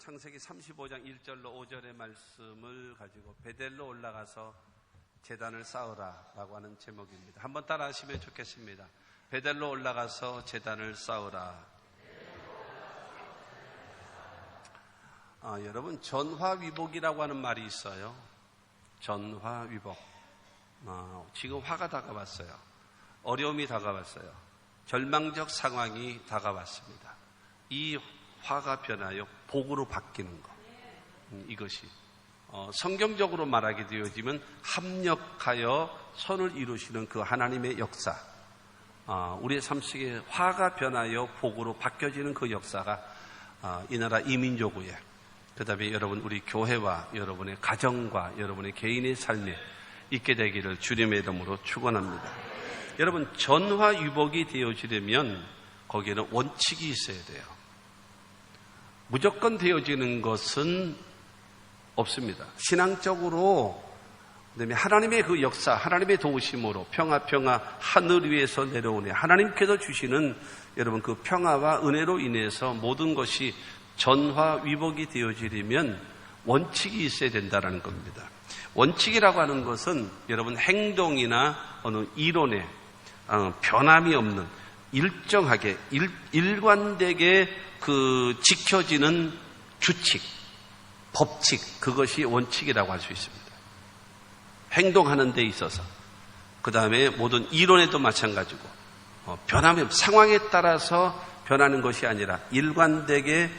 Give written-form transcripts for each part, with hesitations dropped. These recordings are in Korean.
창세기 35장 1절로 5절의 말씀을 가지고 베델로 올라가서 제단을 쌓으라 라고 하는 제목입니다. 한번 따라 하시면 좋겠습니다. 베델로 올라가서 제단을 쌓으라. 여러분, 전화위복이라고 하는 말이 있어요. 전화위복. 지금 화가 다가왔어요. 어려움이 다가왔어요. 절망적 상황이 다가왔습니다. 이 화가 변하여 복으로 바뀌는 것. 이것이 성경적으로 말하게 되어지면 합력하여 선을 이루시는 그 하나님의 역사. 우리의 삶 속에 화가 변하여 복으로 바뀌어지는 그 역사가 이 나라 이민족의, 그 다음에 여러분 우리 교회와 여러분의 가정과 여러분의 개인의 삶에 있게 되기를 주님의 이름으로 축원합니다. 여러분, 전화위복이 되어지려면 거기에는 원칙이 있어야 돼요. 무조건 되어지는 것은 없습니다. 신앙적으로, 그다음에 하나님의 그 역사, 하나님의 도우심으로 평화 하늘 위에서 내려오네. 하나님께서 주시는 여러분 그 평화와 은혜로 인해서 모든 것이 전화위복이 되어지려면 원칙이 있어야 된다는 겁니다. 원칙이라고 하는 것은 여러분 행동이나 어느 이론에 변함이 없는 일정하게 일관되게 그 지켜지는 규칙, 법칙, 그것이 원칙이라고 할 수 있습니다. 행동하는 데 있어서, 그 다음에 모든 이론에도 마찬가지고 변함이 상황에 따라서 변하는 것이 아니라 일관되게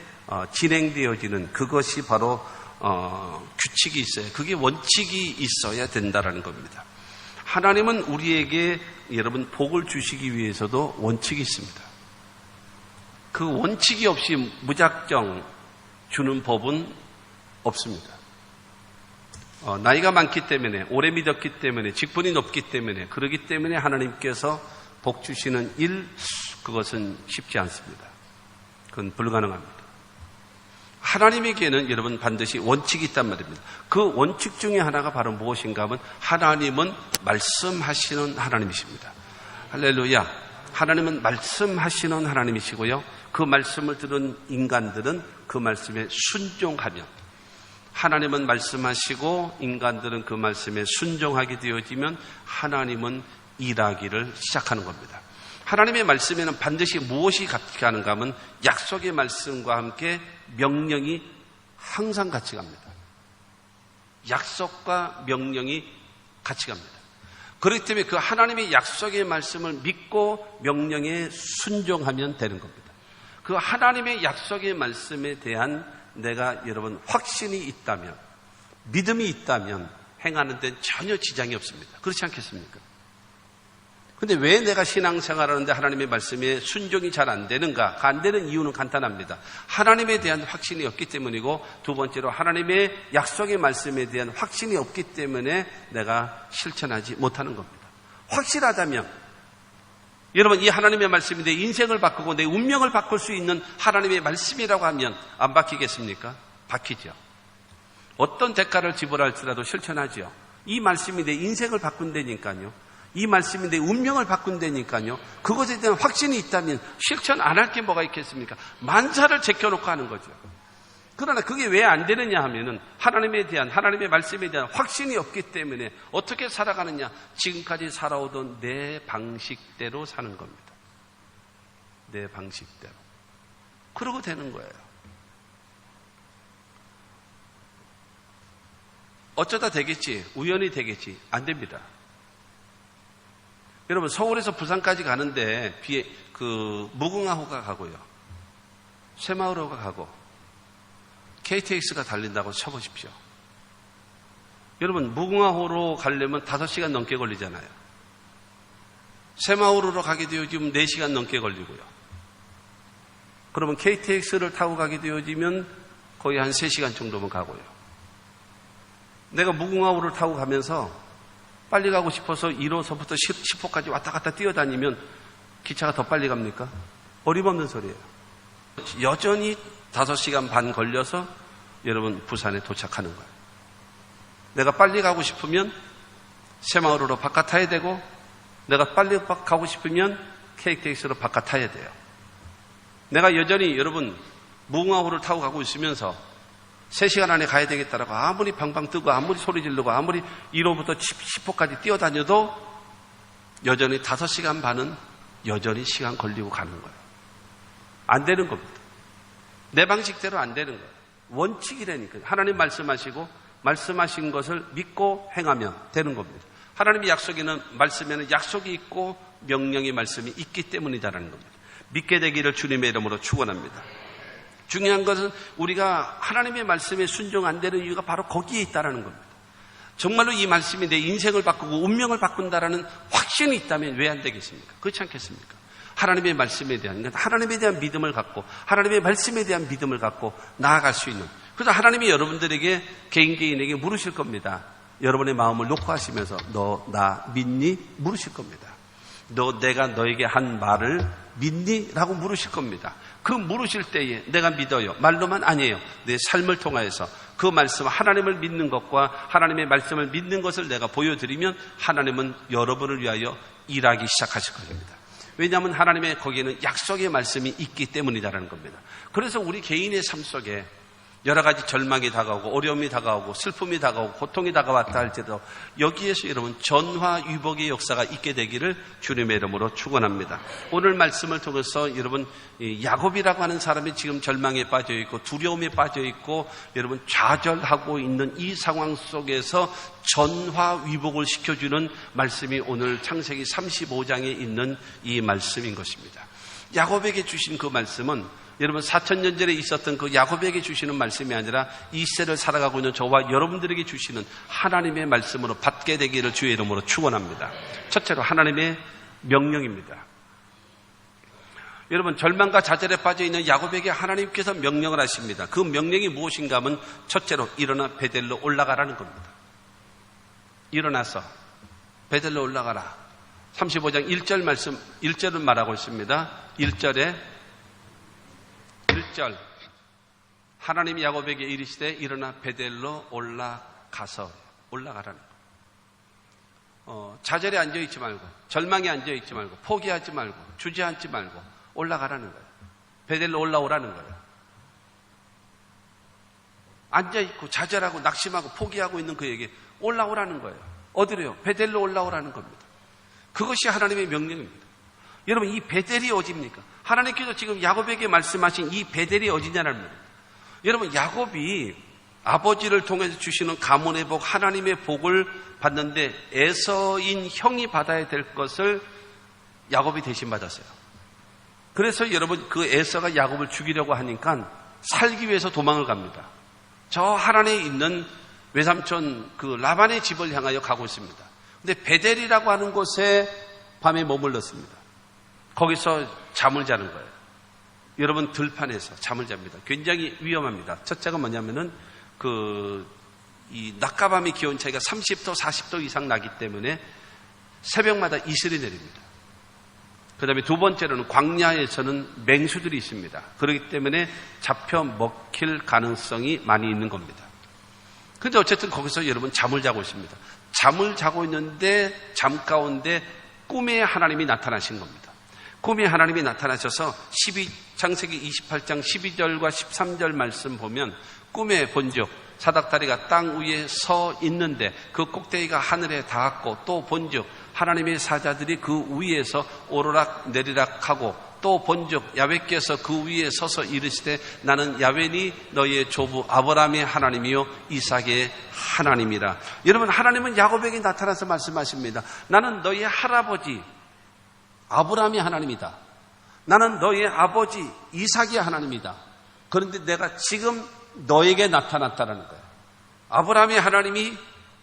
진행되어지는 그것이 바로 규칙이 있어요. 그게 원칙이 있어야 된다는 겁니다. 하나님은 우리에게 여러분 복을 주시기 위해서도 원칙이 있습니다. 그 원칙이 없이 무작정 주는 법은 없습니다. 나이가 많기 때문에, 오래 믿었기 때문에, 직분이 높기 때문에, 그러기 때문에 하나님께서 복 주시는 일, 그것은 쉽지 않습니다. 그건 불가능합니다. 하나님에게는 여러분 반드시 원칙이 있단 말입니다. 그 원칙 중에 하나가 바로 무엇인가 하면 하나님은 말씀하시는 하나님이십니다. 할렐루야. 하나님은 말씀하시는 하나님이시고요. 그 말씀을 들은 인간들은 그 말씀에 순종하며, 하나님은 말씀하시고 인간들은 그 말씀에 순종하게 되어지면 하나님은 일하기를 시작하는 겁니다. 하나님의 말씀에는 반드시 무엇이 같이 가는가 하면 약속의 말씀과 함께 명령이 항상 같이 갑니다. 약속과 명령이 같이 갑니다. 그렇기 때문에 그 하나님의 약속의 말씀을 믿고 명령에 순종하면 되는 겁니다. 그 하나님의 약속의 말씀에 대한 내가 여러분 확신이 있다면, 믿음이 있다면 행하는 데는 전혀 지장이 없습니다. 그렇지 않겠습니까? 근데 왜 내가 신앙생활하는데 하나님의 말씀에 순종이 잘 안 되는가? 안 되는 이유는 간단합니다. 하나님에 대한 확신이 없기 때문이고, 두 번째로 하나님의 약속의 말씀에 대한 확신이 없기 때문에 내가 실천하지 못하는 겁니다. 확실하다면, 여러분 이 하나님의 말씀이 내 인생을 바꾸고 내 운명을 바꿀 수 있는 하나님의 말씀이라고 하면 안 바뀌겠습니까? 바뀌죠. 어떤 대가를 지불할지라도 실천하죠. 이 말씀이 내 인생을 바꾼다니까요. 이 말씀이 내 운명을 바꾼다니까요. 그것에 대한 확신이 있다면 실천 안 할 게 뭐가 있겠습니까? 만사를 제껴놓고 하는 거죠. 그러나 그게 왜 안 되느냐 하면은 하나님의 말씀에 대한 확신이 없기 때문에 어떻게 살아가느냐? 지금까지 살아오던 내 방식대로 사는 겁니다. 내 방식대로. 그러고 되는 거예요. 어쩌다 되겠지, 우연히 되겠지, 안 됩니다. 여러분, 서울에서 부산까지 가는데 무궁화호가 가고요, 새마을호가 가고 KTX가 달린다고 쳐보십시오. 여러분, 무궁화호로 가려면 5시간 넘게 걸리잖아요. 새마을호로 가게 되어지면 4시간 넘게 걸리고요. 그러면 KTX를 타고 가게 되어지면 거의 한 3시간 정도면 가고요. 내가 무궁화호를 타고 가면서 빨리 가고 싶어서 1호서부터 10호까지 왔다 갔다 뛰어다니면 기차가 더 빨리 갑니까? 어림없는 소리예요. 여전히 5시간 반 걸려서 여러분 부산에 도착하는 거예요. 내가 빨리 가고 싶으면 새마을호로 바깥 타야 되고, 내가 빨리 가고 싶으면 KTX로 바깥 타야 돼요. 내가 여전히 여러분 무궁화호를 타고 가고 있으면서 3시간 안에 가야 되겠다라고 아무리 방방 뜨고 아무리 소리 지르고 아무리 1호부터 10호까지 뛰어다녀도 여전히 5시간 반은 여전히 시간 걸리고 가는 거예요. 안 되는 겁니다. 내 방식대로 안 되는 거예요. 원칙이라니까요. 하나님 말씀하시고 말씀하신 것을 믿고 행하면 되는 겁니다. 하나님의 약속에는 말씀에는 약속이 있고 명령의 말씀이 있기 때문이다라는 겁니다. 믿게 되기를 주님의 이름으로 축원합니다. 중요한 것은 우리가 하나님의 말씀에 순종 안 되는 이유가 바로 거기에 있다는 겁니다. 정말로 이 말씀이 내 인생을 바꾸고 운명을 바꾼다라는 확신이 있다면 왜 안 되겠습니까? 그렇지 않겠습니까? 하나님의 말씀에 대한, 하나님에 대한 믿음을 갖고 하나님의 말씀에 대한 믿음을 갖고 나아갈 수 있는, 그래서 하나님이 여러분들에게 개인에게 물으실 겁니다. 여러분의 마음을 놓고 하시면서 너 나 믿니? 물으실 겁니다. 너 내가 너에게 한 말을 믿니? 라고 물으실 겁니다. 그 물으실 때에 내가 믿어요. 말로만 아니에요. 내 삶을 통하여서 그 말씀, 하나님을 믿는 것과 하나님의 말씀을 믿는 것을 내가 보여드리면 하나님은 여러분을 위하여 일하기 시작하실 것입니다. 왜냐하면 하나님의 거기에는 약속의 말씀이 있기 때문이다라는 겁니다. 그래서 우리 개인의 삶 속에 여러 가지 절망이 다가오고 어려움이 다가오고 슬픔이 다가오고 고통이 다가왔다 할지라도 여기에서 여러분 전화위복의 역사가 있게 되기를 주님의 이름으로 축원합니다. 오늘 말씀을 통해서 여러분 야곱이라고 하는 사람이 지금 절망에 빠져 있고 두려움에 빠져 있고 여러분 좌절하고 있는 이 상황 속에서 전화위복을 시켜주는 말씀이 오늘 창세기 35장에 있는 이 말씀인 것입니다. 야곱에게 주신 그 말씀은 여러분 4,000년 전에 있었던 그 야곱에게 주시는 말씀이 아니라 이 시대를 살아가고 있는 저와 여러분들에게 주시는 하나님의 말씀으로 받게 되기를 주의 이름으로 축원합니다. 첫째로 하나님의 명령입니다. 여러분 절망과 좌절에 빠져 있는 야곱에게 하나님께서 명령을 하십니다. 그 명령이 무엇인가 하면 첫째로 일어나 베델로 올라가라는 겁니다. 일어나서 베델로 올라가라. 35장 1절 말씀, 1절은 말하고 있습니다. 1절 하나님이 야곱에게 이르시되 일어나 베델로 올라가라는 거. 좌절에 앉아있지 말고 절망에 앉아있지 말고 포기하지 말고 주저앉지 말고 올라가라는 거예요. 베델로 올라오라는 거예요. 앉아있고 좌절하고 낙심하고 포기하고 있는 그에게 올라오라는 거예요. 어디로요? 베델로 올라오라는 겁니다. 그것이 하나님의 명령입니다. 여러분 이 베델이 어디입니까? 하나님께서 지금 야곱에게 말씀하신 이 베델이 어디냐는 말입니다. 여러분 야곱이 아버지를 통해서 주시는 가문의 복, 하나님의 복을 받는데 에서인 형이 받아야 될 것을 야곱이 대신 받았어요. 그래서 여러분 그 에서가 야곱을 죽이려고 하니까 살기 위해서 도망을 갑니다. 저 하란에 있는 외삼촌 그 라반의 집을 향하여 가고 있습니다. 근데 베델이라고 하는 곳에 밤에 머물렀습니다. 거기서 잠을 자는 거예요. 여러분 들판에서 잠을 잡니다. 굉장히 위험합니다. 첫째가 뭐냐면은 이 낮과밤의 기온 차이가 30도, 40도 이상 나기 때문에 새벽마다 이슬이 내립니다. 그 다음에 두 번째로는 광야에서는 맹수들이 있습니다. 그렇기 때문에 잡혀 먹힐 가능성이 많이 있는 겁니다. 그런데 어쨌든 거기서 여러분 잠을 자고 있습니다. 잠을 자고 있는데 잠 가운데 꿈에 하나님이 나타나신 겁니다. 꿈에 하나님이 나타나셔서 창세기 28장 12절과 13절 말씀 보면 꿈에 본즉 사닥다리가 땅 위에 서 있는데 그 꼭대기가 하늘에 닿았고 또 본즉 하나님의 사자들이 그 위에서 오르락 내리락 하고 또 본즉 야훼께서 그 위에 서서 이르시되 나는 야훼니 너희의 조부 아브라함의 하나님이요 이삭의 하나님이라. 여러분 하나님은 야곱에게 나타나서 말씀하십니다. 나는 너희의 할아버지 아브라함이 하나님이다. 나는 너희의 아버지 이삭이 하나님이다. 그런데 내가 지금 너에게 나타났다는 거예요. 아브라함의 하나님이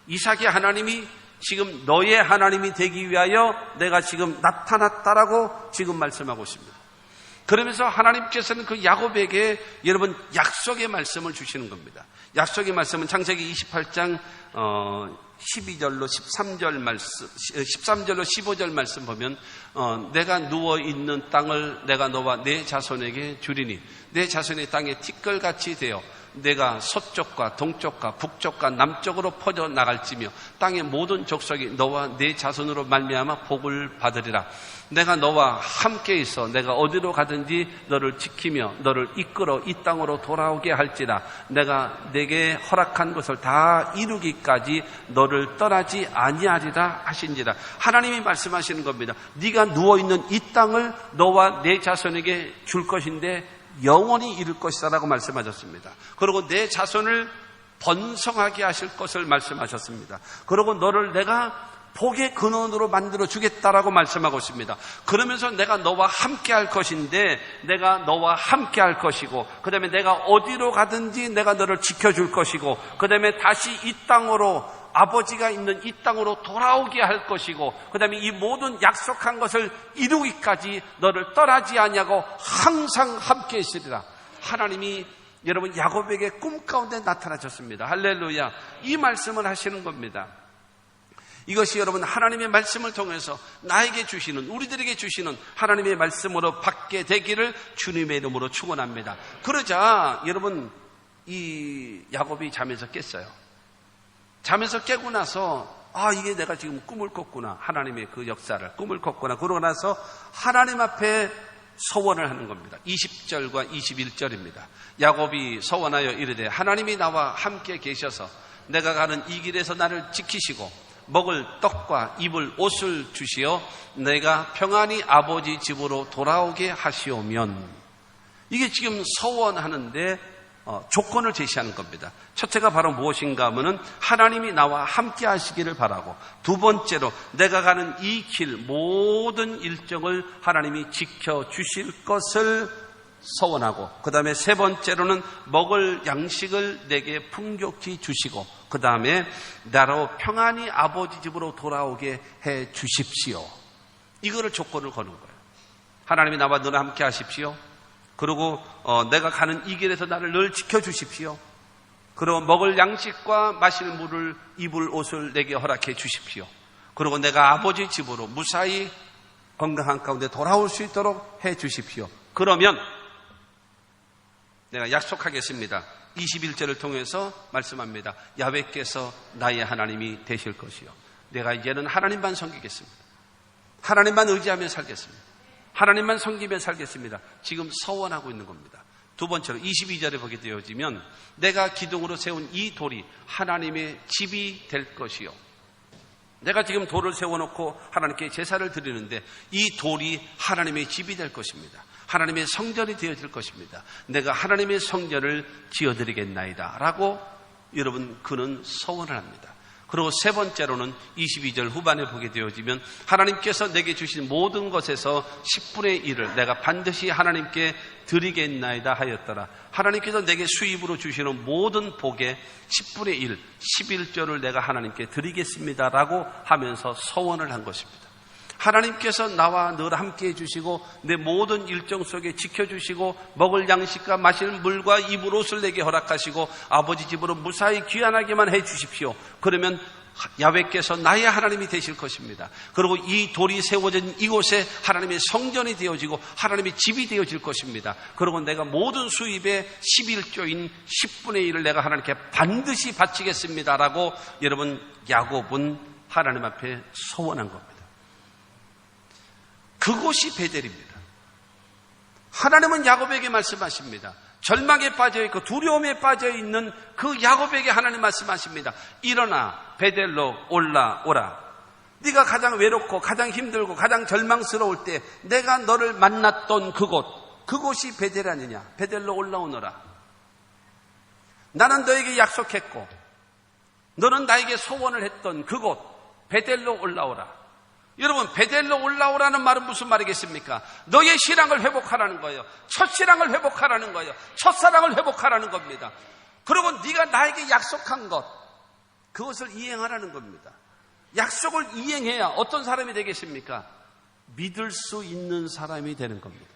이삭의 하나님이 지금 너의 하나님이 되기 위하여 내가 지금 나타났다라고 지금 말씀하고 있습니다. 그러면서 하나님께서는 그 야곱에게 여러분 약속의 말씀을 주시는 겁니다. 약속의 말씀은 창세기 28장 12절로 13절 말씀, 13절로 15절 말씀 보면 내가 누워있는 땅을 내가 너와 내 자손에게 주리니 내 자손의 땅에 티끌같이 되어 내가 서쪽과 동쪽과 북쪽과 남쪽으로 퍼져 나갈지며 땅의 모든 족속이 너와 내 자손으로 말미암아 복을 받으리라. 내가 너와 함께 있어 내가 어디로 가든지 너를 지키며 너를 이끌어 이 땅으로 돌아오게 할지라. 내가 내게 허락한 것을 다 이루기까지 너를 떠나지 아니하리라 하신지라. 하나님이 말씀하시는 겁니다. 네가 누워있는 이 땅을 너와 내 자손에게 줄 것인데 영원히 이룰 것이다 라고 말씀하셨습니다. 그리고 내 자손을 번성하게 하실 것을 말씀하셨습니다. 그리고 너를 내가 복의 근원으로 만들어 주겠다라고 말씀하고 있습니다. 그러면서 내가 너와 함께 할 것인데 내가 너와 함께 할 것이고, 그 다음에 내가 어디로 가든지 내가 너를 지켜줄 것이고, 그 다음에 다시 이 땅으로 아버지가 있는 이 땅으로 돌아오게 할 것이고, 그 다음에 이 모든 약속한 것을 이루기까지 너를 떠나지 아니하고 항상 함께 있으리라. 하나님이 여러분 야곱에게 꿈 가운데 나타나셨습니다. 할렐루야. 이 말씀을 하시는 겁니다. 이것이 여러분 하나님의 말씀을 통해서 나에게 주시는, 우리들에게 주시는 하나님의 말씀으로 받게 되기를 주님의 이름으로 축원합니다. 그러자 여러분 이 야곱이 잠에서 깼어요. 잠에서 깨고 나서 이게 내가 지금 꿈을 꿨구나. 하나님의 그 역사를 꿈을 꿨구나. 그러고 나서 하나님 앞에 서원을 하는 겁니다. 20절과 21절입니다. 야곱이 서원하여 이르되 하나님이 나와 함께 계셔서 내가 가는 이 길에서 나를 지키시고 먹을 떡과 입을 옷을 주시어 내가 평안히 아버지 집으로 돌아오게 하시오면, 이게 지금 서원하는데 조건을 제시하는 겁니다. 첫째가 바로 무엇인가 하면은 하나님이 나와 함께 하시기를 바라고, 두 번째로 내가 가는 이 길 모든 일정을 하나님이 지켜주실 것을 서원하고, 그 다음에 세 번째로는 먹을 양식을 내게 풍족히 주시고, 그 다음에 나로 평안히 아버지 집으로 돌아오게 해 주십시오. 이거를 조건을 거는 거예요. 하나님이 나와 늘 함께 하십시오. 그리고 내가 가는 이 길에서 나를 늘 지켜주십시오. 그리고 먹을 양식과 마실 물을, 입을 옷을 내게 허락해 주십시오. 그리고 내가 아버지 집으로 무사히 건강한 가운데 돌아올 수 있도록 해 주십시오. 그러면 내가 약속하겠습니다. 21절을 통해서 말씀합니다. 야훼께서 나의 하나님이 되실 것이요, 내가 이제는 하나님만 섬기겠습니다. 하나님만 의지하며 살겠습니다. 하나님만 섬기며 살겠습니다. 지금 서원하고 있는 겁니다. 두 번째로 22절에 보게 되어지면 내가 기둥으로 세운 이 돌이 하나님의 집이 될 것이요, 내가 지금 돌을 세워놓고 하나님께 제사를 드리는데 이 돌이 하나님의 집이 될 것입니다. 하나님의 성전이 되어질 것입니다. 내가 하나님의 성전을 지어드리겠나이다 라고 여러분 그는 서원을 합니다. 그리고 세 번째로는 22절 후반에 보게 되어지면 하나님께서 내게 주신 모든 것에서 10분의 1을 내가 반드시 하나님께 드리겠나이다 하였더라. 하나님께서 내게 수입으로 주시는 모든 복의 10분의 1, 11조를 내가 하나님께 드리겠습니다 라고 하면서 서원을 한 것입니다. 하나님께서 나와 늘 함께 해주시고 내 모든 일정 속에 지켜주시고 먹을 양식과 마실 물과 입을 옷을 내게 허락하시고 아버지 집으로 무사히 귀환하게만 해주십시오. 그러면 야훼께서 나의 하나님이 되실 것입니다. 그리고 이 돌이 세워진 이곳에 하나님의 성전이 되어지고 하나님의 집이 되어질 것입니다. 그리고 내가 모든 수입의 11조인 10분의 1을 내가 하나님께 반드시 바치겠습니다라고 여러분 야곱은 하나님 앞에 서원한 겁니다. 그곳이 베델입니다. 하나님은 야곱에게 말씀하십니다. 절망에 빠져있고 두려움에 빠져있는 그 야곱에게 하나님 말씀하십니다. 일어나 베델로 올라오라. 네가 가장 외롭고 가장 힘들고 가장 절망스러울 때 내가 너를 만났던 그곳이 베델 아니냐. 베델로 올라오너라. 나는 너에게 약속했고 너는 나에게 소원을 했던 그곳 베델로 올라오라. 여러분, 베델로 올라오라는 말은 무슨 말이겠습니까? 너의 신앙을 회복하라는 거예요. 첫신앙을 회복하라는 거예요. 첫사랑을 회복하라는 겁니다. 그리고 네가 나에게 약속한 것, 그것을 이행하라는 겁니다. 약속을 이행해야 어떤 사람이 되겠습니까? 믿을 수 있는 사람이 되는 겁니다.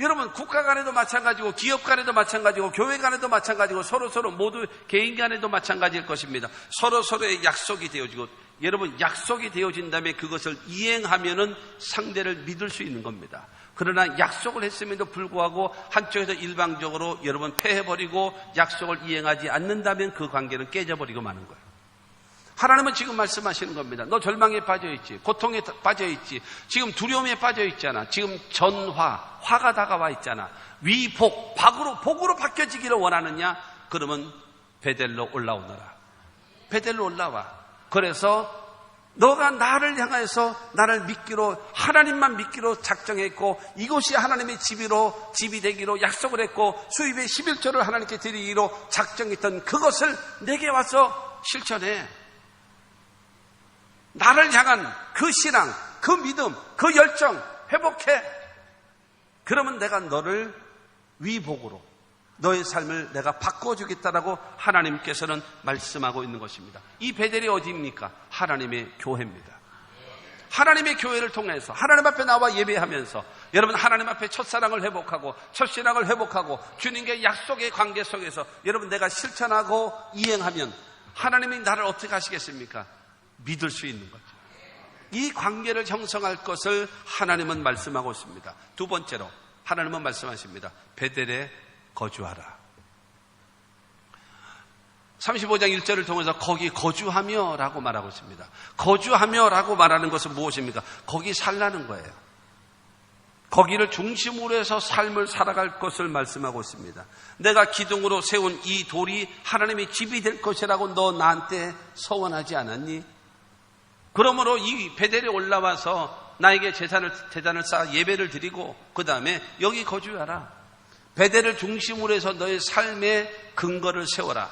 여러분, 국가 간에도 마찬가지고 기업 간에도 마찬가지고 교회 간에도 마찬가지고 서로서로 모두 개인 간에도 마찬가지일 것입니다. 서로서로의 약속이 되어지고 여러분 약속이 되어진 다음에 그것을 이행하면은 상대를 믿을 수 있는 겁니다. 그러나 약속을 했음에도 불구하고 한쪽에서 일방적으로 여러분 패해버리고 약속을 이행하지 않는다면 그 관계는 깨져버리고 마는 거예요. 하나님은 지금 말씀하시는 겁니다. 너 절망에 빠져있지, 고통에 빠져있지, 지금 두려움에 빠져있잖아, 지금 화가 다가와 있잖아. 위복, 복으로 바뀌어지기를 원하느냐? 그러면 베델로 올라오너라. 베델로 올라와. 그래서 너가 나를 향해서 나를 믿기로, 하나님만 믿기로 작정했고, 이곳이 하나님의 집이 되기로 약속을 했고, 수입의 11조를 하나님께 드리기로 작정했던 그것을 내게 와서 실천해. 나를 향한 그 신앙, 그 믿음, 그 열정 회복해. 그러면 내가 너를 위복으로, 너의 삶을 내가 바꿔주겠다라고 하나님께서는 말씀하고 있는 것입니다. 이 베델이 어디입니까? 하나님의 교회입니다. 하나님의 교회를 통해서 하나님 앞에 나와 예배하면서 여러분 하나님 앞에 첫사랑을 회복하고 첫신앙을 회복하고 주님과의 약속의 관계 속에서 여러분 내가 실천하고 이행하면 하나님이 나를 어떻게 하시겠습니까? 믿을 수 있는 거죠. 이 관계를 형성할 것을 하나님은 말씀하고 있습니다. 두 번째로 하나님은 말씀하십니다. 베델에 거주하라. 35장 1절을 통해서 거기 거주하며 라고 말하고 있습니다. 거주하며 라고 말하는 것은 무엇입니까? 거기 살라는 거예요. 거기를 중심으로 해서 삶을 살아갈 것을 말씀하고 있습니다. 내가 기둥으로 세운 이 돌이 하나님의 집이 될 것이라고 너 나한테 서원하지 않았니? 그러므로 이 베델에 올라와서 나에게 재단을 쌓아 예배를 드리고 그 다음에 여기 거주하라. 베델을 중심으로 해서 너의 삶의 근거를 세워라.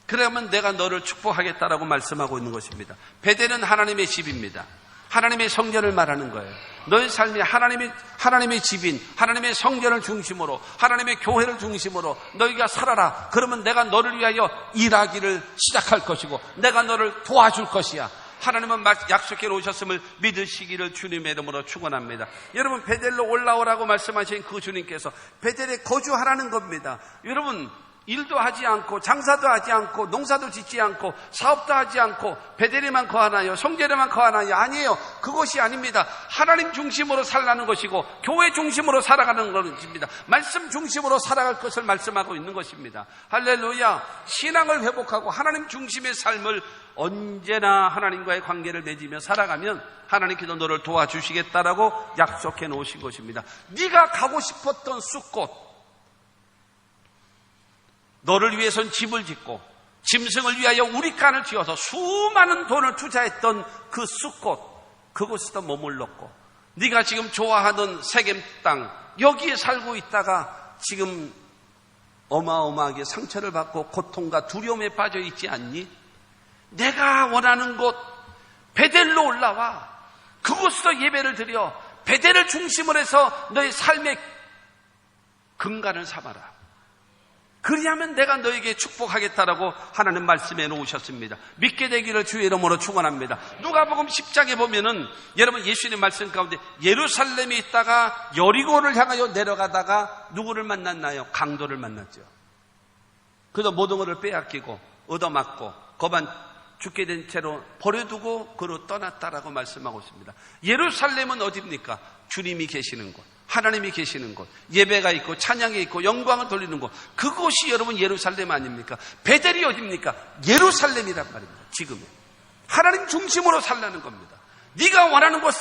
그러면 내가 너를 축복하겠다라고 말씀하고 있는 것입니다. 베델은 하나님의 집입니다. 하나님의 성전을 말하는 거예요. 너의 삶이 하나님의 집인 하나님의 성전을 중심으로 하나님의 교회를 중심으로 너희가 살아라. 그러면 내가 너를 위하여 일하기를 시작할 것이고 내가 너를 도와줄 것이야. 하나님은 약속해 놓으셨음을 믿으시기를 주님의 이름으로 축원합니다. 여러분 베델로 올라오라고 말씀하신 그 주님께서 베델에 거주하라는 겁니다. 여러분 일도 하지 않고 장사도 하지 않고 농사도 짓지 않고 사업도 하지 않고 베델에만 거하나요? 성전에만 거하나요? 아니에요. 그것이 아닙니다. 하나님 중심으로 살라는 것이고 교회 중심으로 살아가는 것입니다. 말씀 중심으로 살아갈 것을 말씀하고 있는 것입니다. 할렐루야. 신앙을 회복하고 하나님 중심의 삶을 언제나 하나님과의 관계를 맺으며 살아가면 하나님께서 너를 도와주시겠다라고 약속해 놓으신 것입니다. 네가 가고 싶었던 숲곳, 너를 위해선 집을 짓고 짐승을 위하여 우리간을 지어서 수많은 돈을 투자했던 그 숲곳, 그곳에도 머물렀고 네가 지금 좋아하는 세겜 땅 여기에 살고 있다가 지금 어마어마하게 상처를 받고 고통과 두려움에 빠져 있지 않니? 내가 원하는 곳 베델로 올라와 그곳에서 예배를 드려 베델을 중심으로 해서 너의 삶의 근간을 삼아라. 그리하면 내가 너에게 축복하겠다라고 하나님 말씀해 놓으셨습니다. 믿게 되기를 주의 이름으로 축원합니다. 누가복음 10장에 보면은 여러분 예수님 말씀 가운데 예루살렘에 있다가 여리고를 향하여 내려가다가 누구를 만났나요? 강도를 만났죠. 그래서 모든 것을 빼앗기고 얻어맞고 거반 죽게 된 채로 버려두고 그로 떠났다라고 말씀하고 있습니다. 예루살렘은 어디입니까? 주님이 계시는 곳, 하나님이 계시는 곳, 예배가 있고 찬양이 있고 영광을 돌리는 곳, 그곳이 여러분 예루살렘 아닙니까? 베델이 어디입니까? 예루살렘이란 말입니다. 지금은 하나님 중심으로 살라는 겁니다. 네가 원하는 곳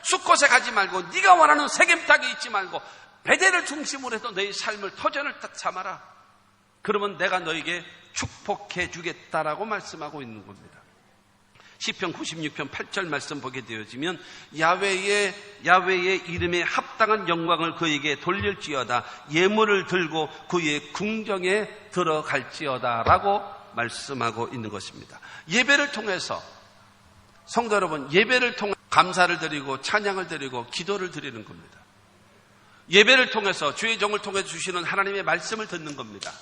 숲곳에 가지 말고 네가 원하는 세겜 땅에 있지 말고 베델을 중심으로 해서 너의 삶을 터전을 딱 삼아라. 그러면 내가 너에게 축복해 주겠다라고 말씀하고 있는 겁니다. 시편 96편 8절 말씀 보게 되어지면 야훼의 이름에 합당한 영광을 그에게 돌릴지어다 예물을 들고 그의 궁정에 들어갈지어다 라고 말씀하고 있는 것입니다. 예배를 통해서 성도 여러분, 예배를 통해 감사를 드리고 찬양을 드리고 기도를 드리는 겁니다. 예배를 통해서 주의 종을 통해 주시는 하나님의 말씀을 듣는 겁니다.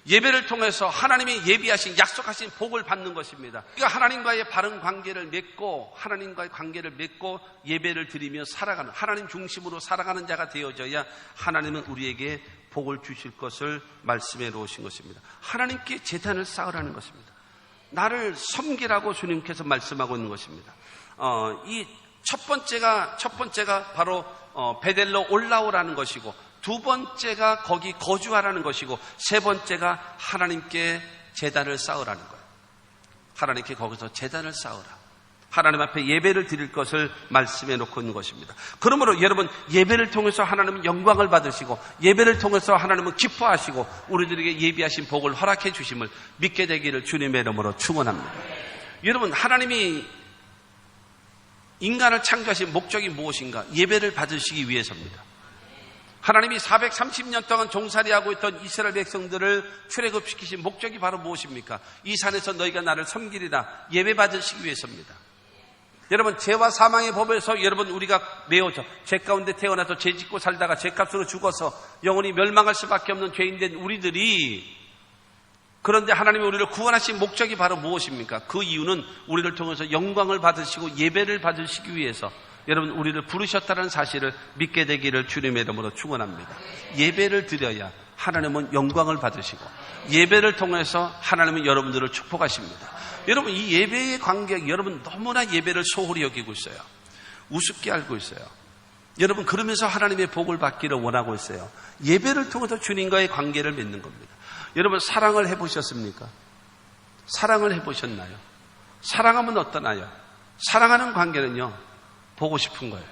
예배를 통해서 하나님이 예비하신 약속하신 복을 받는 것입니다. 그러니까 하나님과의 바른 관계를 맺고 하나님과의 관계를 맺고 예배를 드리며 살아가는 하나님 중심으로 살아가는 자가 되어져야 하나님은 우리에게 복을 주실 것을 말씀해 놓으신 것입니다. 하나님께 제단을 쌓으라는 것입니다. 나를 섬기라고 주님께서 말씀하고 있는 것입니다. 이 첫 번째가 바로 베델로 올라오라는 것이고, 두 번째가 거기 거주하라는 것이고, 세 번째가 하나님께 제단을 쌓으라는 거예요. 하나님께 거기서 제단을 쌓으라. 하나님 앞에 예배를 드릴 것을 말씀해 놓고 있는 것입니다. 그러므로 여러분, 예배를 통해서 하나님은 영광을 받으시고, 예배를 통해서 하나님은 기뻐하시고, 우리들에게 예비하신 복을 허락해 주심을 믿게 되기를 주님의 이름으로 축원합니다. 여러분, 하나님이 인간을 창조하신 목적이 무엇인가? 예배를 받으시기 위해서입니다. 하나님이 430년 동안 종살이하고 있던 이스라엘 백성들을 출애굽시키신 목적이 바로 무엇입니까? 이 산에서 너희가 나를 섬기리라. 예배 받으시기 위해서입니다. 여러분, 죄와 사망의 법에서 여러분 우리가 매어져 죄 가운데 태어나서 죄 짓고 살다가 죄값으로 죽어서 영원히 멸망할 수밖에 없는 죄인된 우리들이, 그런데 하나님이 우리를 구원하신 목적이 바로 무엇입니까? 그 이유는 우리를 통해서 영광을 받으시고 예배를 받으시기 위해서 여러분 우리를 부르셨다는 사실을 믿게 되기를 주님의 이름으로 축원합니다. 예배를 드려야 하나님은 영광을 받으시고, 예배를 통해서 하나님은 여러분들을 축복하십니다. 여러분, 이 예배의 관계, 여러분 너무나 예배를 소홀히 여기고 있어요. 우습게 알고 있어요. 여러분, 그러면서 하나님의 복을 받기를 원하고 있어요. 예배를 통해서 주님과의 관계를 맺는 겁니다. 여러분, 사랑을 해보셨습니까? 사랑을 해보셨나요? 사랑하면 어떠나요? 사랑하는 관계는요, 보고 싶은 거예요.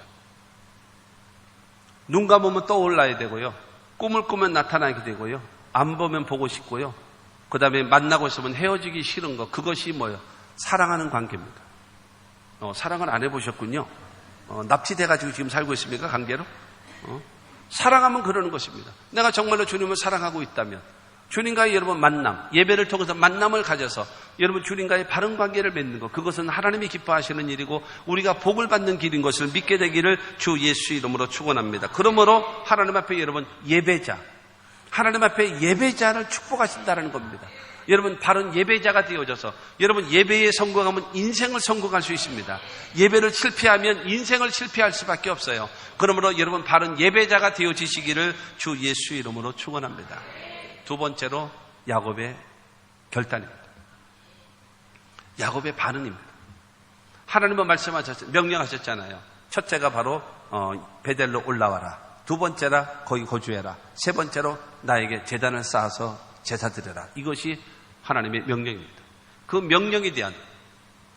눈 감으면 떠올라야 되고요, 꿈을 꾸면 나타나게 되고요, 안 보면 보고 싶고요, 그 다음에 만나고 있으면 헤어지기 싫은 거, 그것이 뭐예요? 사랑하는 관계입니다. 사랑을 안 해보셨군요. 납치돼가지고 지금 살고 있습니까? 관계로? 사랑하면 그러는 것입니다. 내가 정말로 주님을 사랑하고 있다면 주님과의 여러분 만남, 예배를 통해서 만남을 가져서 여러분 주님과의 바른 관계를 맺는 것, 그것은 하나님이 기뻐하시는 일이고 우리가 복을 받는 길인 것을 믿게 되기를 주 예수 이름으로 축원합니다. 그러므로 하나님 앞에 여러분 예배자, 하나님 앞에 예배자를 축복하신다는 겁니다. 여러분, 바른 예배자가 되어져서 여러분 예배에 성공하면 인생을 성공할 수 있습니다. 예배를 실패하면 인생을 실패할 수밖에 없어요. 그러므로 여러분 바른 예배자가 되어지시기를 주 예수 이름으로 축원합니다. 두 번째로 야곱의 결단입니다. 야곱의 반응입니다. 하나님은 명령하셨잖아요. 첫째가 바로 베델로 올라와라. 두 번째라 거기 거주해라. 세 번째로 나에게 제단을 쌓아서 제사 드려라. 이것이 하나님의 명령입니다. 그 명령에 대한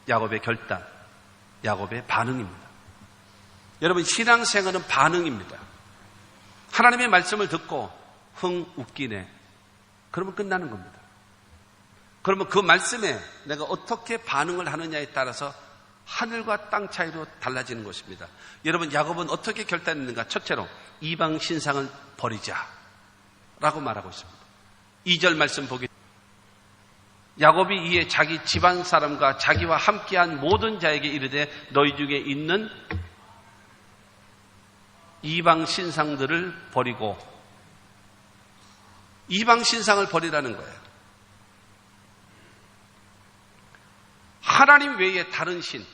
야곱의 결단, 야곱의 반응입니다. 여러분, 신앙생활은 반응입니다. 하나님의 말씀을 듣고 흥 웃기네, 그러면 끝나는 겁니다. 그러면 그 말씀에 내가 어떻게 반응을 하느냐에 따라서 하늘과 땅 차이로 달라지는 것입니다. 여러분, 야곱은 어떻게 결단했는가? 첫째로 이방 신상을 버리자라고 말하고 있습니다. 2절 말씀 보기, 야곱이 이에 자기 집안 사람과 자기와 함께한 모든 자에게 이르되 너희 중에 있는 이방 신상들을 버리고, 이방 신상을 버리라는 거예요. 하나님 외에 다른 신,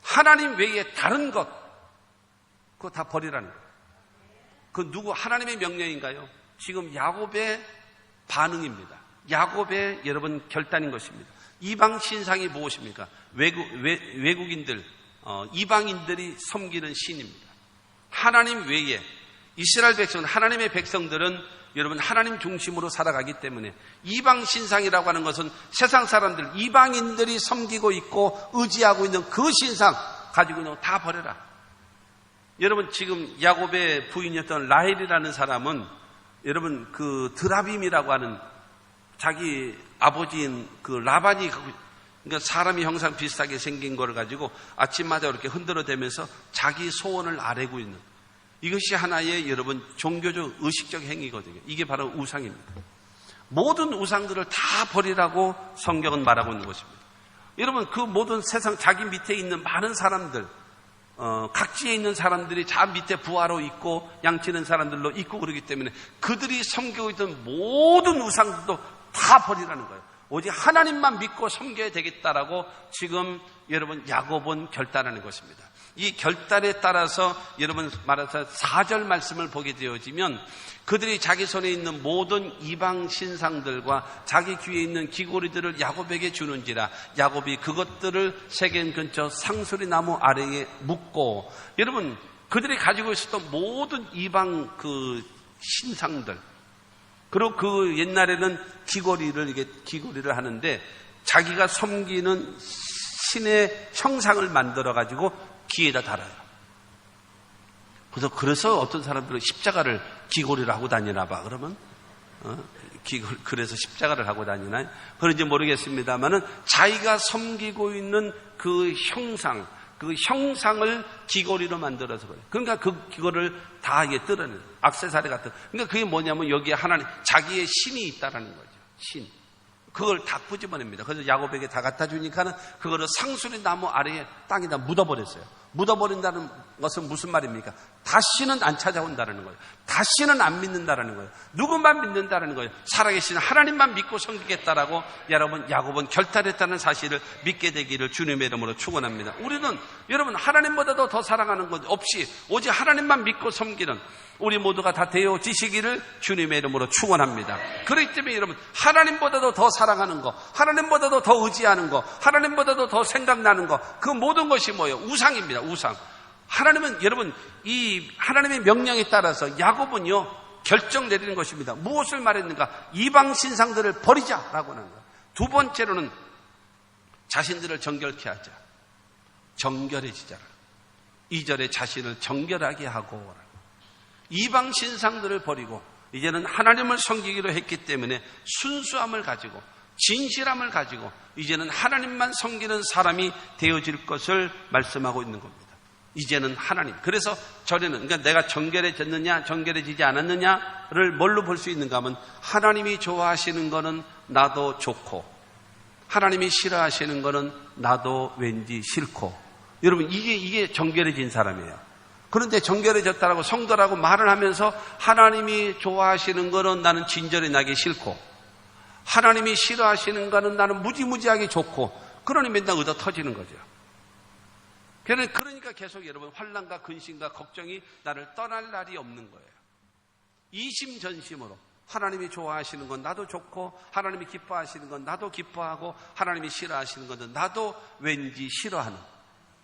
하나님 외에 다른 것, 그거 다 버리라는 거예요. 그 누구 하나님의 명령인가요? 지금 야곱의 반응입니다. 야곱의 여러분 결단인 것입니다. 이방 신상이 무엇입니까? 외국인들, 이방인들이 섬기는 신입니다. 하나님 외에 이스라엘 백성, 하나님의 백성들은 여러분 하나님 중심으로 살아가기 때문에 이방 신상이라고 하는 것은 세상 사람들, 이방인들이 섬기고 있고 의지하고 있는 그 신상 가지고 있는 거 다 버려라. 여러분, 지금 야곱의 부인이었던 라헬이라는 사람은 여러분 그 드라빔이라고 하는 자기 아버지인 그 라반이, 그러니까 사람이 형상 비슷하게 생긴 걸 가지고 아침마다 이렇게 흔들어대면서 자기 소원을 아뢰고 있는, 이것이 하나의 여러분 종교적 의식적 행위거든요. 이게 바로 우상입니다. 모든 우상들을 다 버리라고 성경은 말하고 있는 것입니다. 여러분, 그 모든 세상 자기 밑에 있는 많은 사람들, 각지에 있는 사람들이 자 밑에 부하로 있고 양치는 사람들로 있고 그러기 때문에 그들이 섬기고 있던 모든 우상들도 다 버리라는 거예요. 오직 하나님만 믿고 섬겨야 되겠다라고 지금 여러분 야곱은 결단하는 것입니다. 이 결단에 따라서 여러분 말해서 4절 말씀을 보게 되어지면 그들이 자기 손에 있는 모든 이방 신상들과 자기 귀에 있는 귀고리들을 야곱에게 주는지라 야곱이 그것들을 세겜 근처 상수리 나무 아래에 묻고, 여러분 그들이 가지고 있었던 모든 이방 신상들, 그리고 그 옛날에는 귀걸이를 하는데 자기가 섬기는 신의 형상을 만들어 가지고 귀에다 달아요. 그래서 어떤 사람들은 십자가를 귀걸이를 하고 다니나 봐. 그러면 그래서 십자가를 하고 다니나요? 그런지 모르겠습니다만은 자기가 섬기고 있는 그 형상을 귀걸이로 만들어서 그래요. 그러니까 그 귀걸이를 다 이게 뜯어내요. 액세서리 같은. 그러니까 그게 뭐냐면 여기에 하나님, 자기의 신이 있다라는 거죠. 신. 그걸 다 끄집어냅니다. 그래서 야곱에게 다 갖다 주니까는 그거를 상수리 나무 아래에 땅에다 묻어버렸어요. 묻어버린다는 것은 무슨 말입니까? 다시는 안 찾아온다는 거예요. 다시는 안 믿는다는 거예요. 누구만 믿는다는 거예요. 살아계신 하나님만 믿고 섬기겠다라고 여러분 야곱은 결단했다는 사실을 믿게 되기를 주님의 이름으로 축원합니다. 우리는 여러분 하나님보다도 더 사랑하는 것 없이 오직 하나님만 믿고 섬기는 우리 모두가 다 되어지시기를 주님의 이름으로 축원합니다. 그렇기 때문에 여러분 하나님보다도 더 사랑하는 거, 하나님보다도 더 의지하는 거, 하나님보다도 더 생각나는 거, 그 모든 것이 뭐예요? 우상입니다. 우상. 하나님은 여러분 이 하나님의 명령에 따라서 야곱은요 결정 내리는 것입니다. 무엇을 말했는가? 이방 신상들을 버리자라고 하는 거예요. 두 번째로는 자신들을 정결케 하자. 정결해지자. 2절에 자신을 정결하게 하고 이방 신상들을 버리고 이제는 하나님을 섬기기로 했기 때문에 순수함을 가지고 진실함을 가지고 이제는 하나님만 섬기는 사람이 되어질 것을 말씀하고 있는 겁니다. 이제는 하나님. 그래서 절에는 그러니까 내가 정결해졌느냐 정결해지지 않았느냐를 뭘로 볼 수 있는가 하면 하나님이 좋아하시는 거는 나도 좋고 하나님이 싫어하시는 거는 나도 왠지 싫고. 여러분 이게 정결해진 사람이에요. 그런데 정결해졌다라고 성도라고 말을 하면서 하나님이 좋아하시는 거는 나는 진절이 나기 싫고 하나님이 싫어하시는 거는 나는 무지무지하게 좋고 그러니 맨날 얻어 터지는 거죠. 그러니까 계속 여러분 환난과 근심과 걱정이 나를 떠날 날이 없는 거예요. 이심전심으로 하나님이 좋아하시는 건 나도 좋고 하나님이 기뻐하시는 건 나도 기뻐하고 하나님이 싫어하시는 건 나도 왠지 싫어하는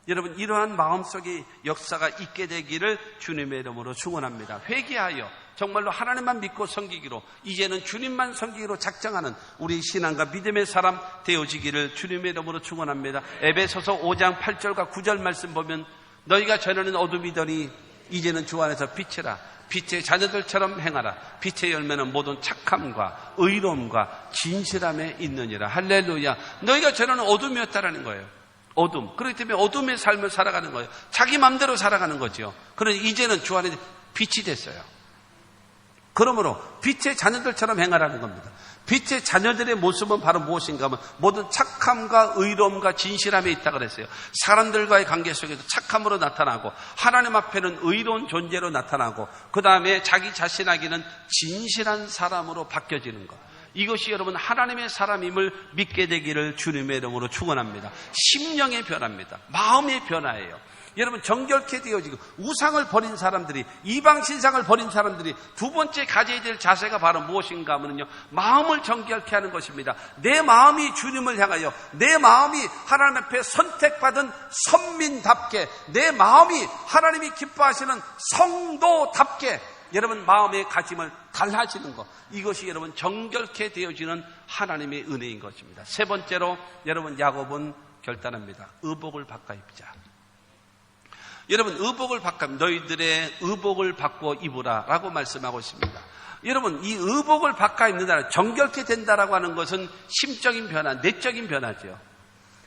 여러분 이러한 마음속에 역사가 있게 되기를 주님의 이름으로 축원합니다. 회개하여 정말로 하나님만 믿고 섬기기로 이제는 주님만 섬기기로 작정하는 우리 신앙과 믿음의 사람 되어지기를 주님의 이름으로 축원합니다. 에베소서 5장 8절과 9절 말씀 보면 너희가 전에는 어둠이더니 이제는 주 안에서 빛이라 빛의 자녀들처럼 행하라. 빛의 열매는 모든 착함과 의로움과 진실함에 있느니라. 할렐루야. 너희가 전에는 어둠이었다라는 거예요. 어둠. 그렇기 때문에 어둠의 삶을 살아가는 거예요. 자기 마음대로 살아가는 거죠. 그러니 이제는 주 안에 빛이 됐어요. 그러므로 빛의 자녀들처럼 행하라는 겁니다. 빛의 자녀들의 모습은 바로 무엇인가 하면 모든 착함과 의로움과 진실함에 있다 그랬어요. 사람들과의 관계 속에서 착함으로 나타나고 하나님 앞에는 의로운 존재로 나타나고 그 다음에 자기 자신에게는 진실한 사람으로 바뀌어지는 것. 이것이 여러분 하나님의 사람임을 믿게 되기를 주님의 이름으로 축원합니다. 심령의 변화입니다. 마음의 변화예요. 여러분 정결케 되어지고 우상을 버린 사람들이 이방 신상을 버린 사람들이 두 번째 가져야 될 자세가 바로 무엇인가 하면요 마음을 정결케 하는 것입니다. 내 마음이 주님을 향하여 내 마음이 하나님 앞에 선택받은 선민답게 내 마음이 하나님이 기뻐하시는 성도답게 여러분 마음의 가짐을 달라지는 것 이것이 여러분 정결케 되어지는 하나님의 은혜인 것입니다. 세 번째로 여러분 야곱은 결단합니다. 의복을 바꿔 입자. 여러분 의복을 바꿔 너희들의 의복을 바꿔 입으라 라고 말씀하고 있습니다. 여러분 이 의복을 바꿔 입는다는 정결케 된다라고 하는 것은 심적인 변화, 내적인 변화죠.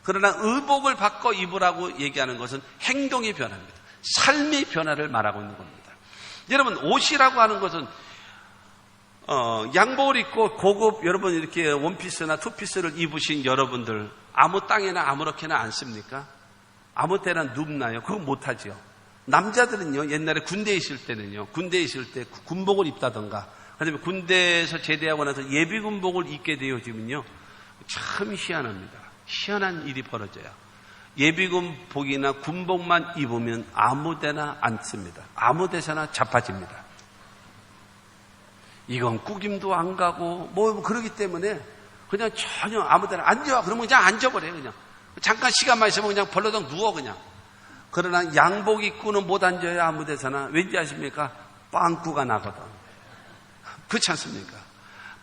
그러나 의복을 바꿔 입으라고 얘기하는 것은 행동의 변화입니다. 삶의 변화를 말하고 있는 겁니다. 여러분 옷이라고 하는 것은 양복을 입고 고급 여러분 이렇게 원피스나 투피스를 입으신 여러분들 아무 땅에나 아무렇게나 앉습니까? 아무 때나 눕나요? 그거 못하죠. 남자들은요 옛날에 군대에 있을 때는요 군대에 있을 때 군복을 입다던가 아니면 군대에서 제대하고 나서 예비군복을 입게 되어지면요 참 희한합니다. 희한한 일이 벌어져요. 예비군복이나 군복만 입으면 아무데나 앉습니다. 아무데서나 자빠집니다. 이건 꾸김도 안 가고 뭐 그러기 때문에 그냥 전혀 아무데나 앉아 그러면 그냥 앉아버려요. 그냥 잠깐 시간만 있으면 그냥 벌러덩 누워 그냥. 그러나 양복 입고는 못 앉아요, 아무 데서나. 왠지 아십니까? 빵꾸가 나거든. 그렇지 않습니까?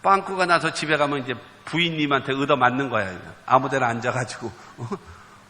빵꾸가 나서 집에 가면 이제 부인님한테 얻어맞는 거야. 아무 데나 앉아가지고.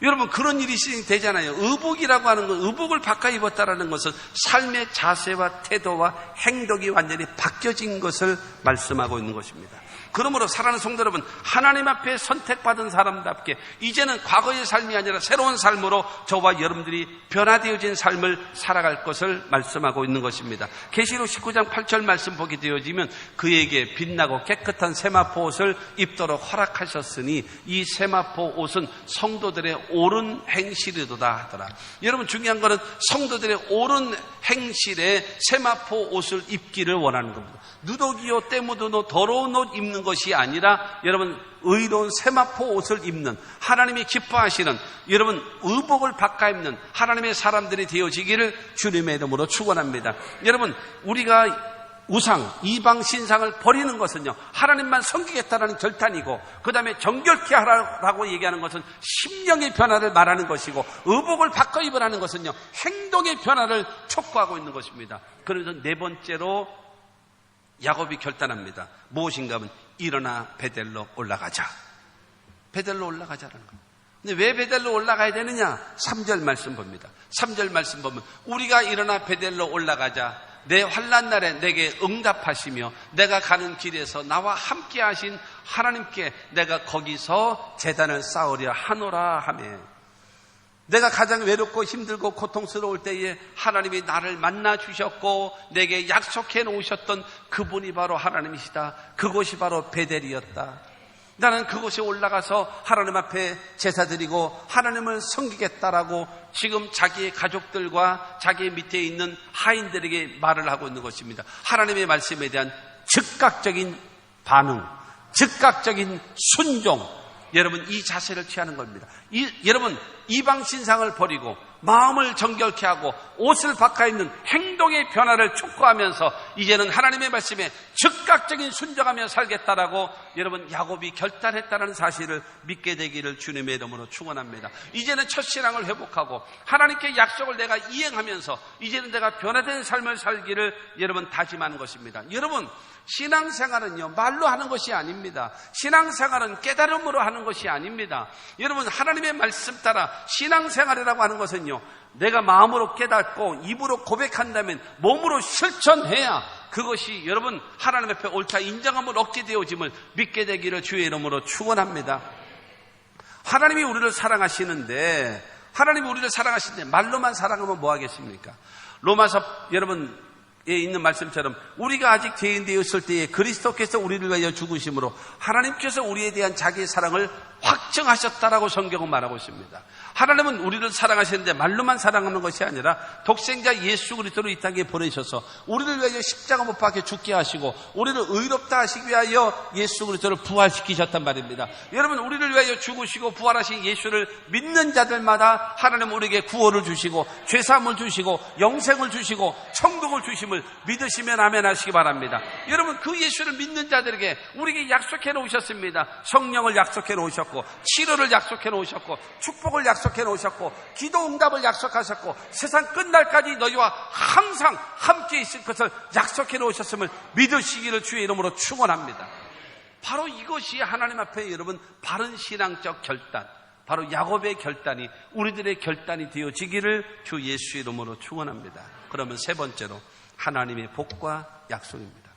여러분, 그런 일이 되잖아요. 의복이라고 하는 건, 의복을 바꿔 입었다라는 것은 삶의 자세와 태도와 행동이 완전히 바뀌어진 것을 말씀하고 있는 것입니다. 그러므로 사랑하는 성도 여러분, 하나님 앞에 선택받은 사람답게 이제는 과거의 삶이 아니라 새로운 삶으로 저와 여러분들이 변화되어진 삶을 살아갈 것을 말씀하고 있는 것입니다. 계시록 19장 8절 말씀 보게 되어지면 그에게 빛나고 깨끗한 세마포 옷을 입도록 허락하셨으니 이 세마포 옷은 성도들의 옳은 행실이도다 하더라. 여러분, 중요한 것은 성도들의 옳은 행실에 세마포 옷을 입기를 원하는 겁니다. 누더기요 때묻은 더러운 옷 입는 것이 아니라 여러분, 의로운 세마포 옷을 입는, 하나님이 기뻐하시는, 여러분 의복을 바꿔 입는 하나님의 사람들이 되어지기를 주님의 이름으로 축원합니다. 여러분, 우리가 우상, 이방 신상을 버리는 것은요, 하나님만 섬기겠다라는 결단이고, 그 다음에 정결케 하라고 얘기하는 것은 심령의 변화를 말하는 것이고, 의복을 바꿔 입으라는 것은요, 행동의 변화를 촉구하고 있는 것입니다. 그래서 네 번째로 야곱이 결단합니다. 무엇인가 하면 일어나 베델로 올라가자. 베델로 올라가자라는 거예요. 근데 왜 베델로 올라가야 되느냐? 3절 말씀 봅니다. 3절 말씀 보면 우리가 일어나 베델로 올라가자. 내 환난 날에 내게 응답하시며 내가 가는 길에서 나와 함께 하신 하나님께 내가 거기서 제단을 쌓으려 하노라 하며, 내가 가장 외롭고 힘들고 고통스러울 때에 하나님이 나를 만나 주셨고 내게 약속해 놓으셨던 그분이 바로 하나님이시다. 그곳이 바로 베델이었다. 나는 그곳에 올라가서 하나님 앞에 제사 드리고 하나님을 섬기겠다라고 지금 자기의 가족들과 자기 밑에 있는 하인들에게 말을 하고 있는 것입니다. 하나님의 말씀에 대한 즉각적인 반응, 즉각적인 순종, 여러분 이 자세를 취하는 겁니다. 여러분, 이방 신상을 버리고 마음을 정결케 하고 옷을 바꿔 입는 행동의 변화를 촉구하면서 이제는 하나님의 말씀에 즉각적인 순종하며 살겠다라고 여러분 야곱이 결단했다는 사실을 믿게 되기를 주님의 이름으로 축원합니다. 이제는 첫신앙을 회복하고 하나님께 약속을 내가 이행하면서 이제는 내가 변화된 삶을 살기를 여러분 다짐하는 것입니다. 여러분, 신앙생활은요 말로 하는 것이 아닙니다. 신앙생활은 깨달음으로 하는 것이 아닙니다. 여러분, 하나님의 말씀 따라 신앙생활이라고 하는 것은요, 내가 마음으로 깨닫고 입으로 고백한다면 몸으로 실천해야 그것이 여러분 하나님 앞에 옳다 인정함을 얻게 되어짐을 믿게 되기를 주의 이름으로 축원합니다. 하나님이 우리를 사랑하시는데, 하나님이 우리를 사랑하시는데 말로만 사랑하면 뭐 하겠습니까? 로마서 여러분 에 있는 말씀처럼 우리가 아직 죄인 되었을 때에 그리스도께서 우리를 위하여 죽으심으로 하나님께서 우리에 대한 자기의 사랑을 확증하셨다라고 성경은 말하고 있습니다. 하나님은 우리를 사랑하시는데 말로만 사랑하는 것이 아니라 독생자 예수 그리스도를 이 땅에 보내셔서 우리를 위하여 십자가 못 박혀 죽게 하시고 우리를 의롭다 하시기 위하여 예수 그리스도를 부활시키셨단 말입니다. 여러분, 우리를 위하여 죽으시고 부활하신 예수를 믿는 자들마다 하나님은 우리에게 구원을 주시고 죄사함을 주시고 영생을 주시고 천국을 주심을 믿으시면 아멘 하시기 바랍니다. 여러분, 그 예수를 믿는 자들에게 우리에게 약속해 놓으셨습니다. 성령을 약속해 놓으셨고 치료를 약속해 놓으셨고 축복을 약속해 놓으셨고 기도 응답을 약속하셨고 세상 끝날까지 너희와 항상 함께 있을 것을 약속해 놓으셨음을 믿으시기를 주의 이름으로 축원합니다. 바로 이것이 하나님 앞에 여러분 바른 신앙적 결단, 바로 야곱의 결단이 우리들의 결단이 되어지기를 주 예수 이름으로 축원합니다. 그러면 세 번째로 하나님의 복과 약속입니다.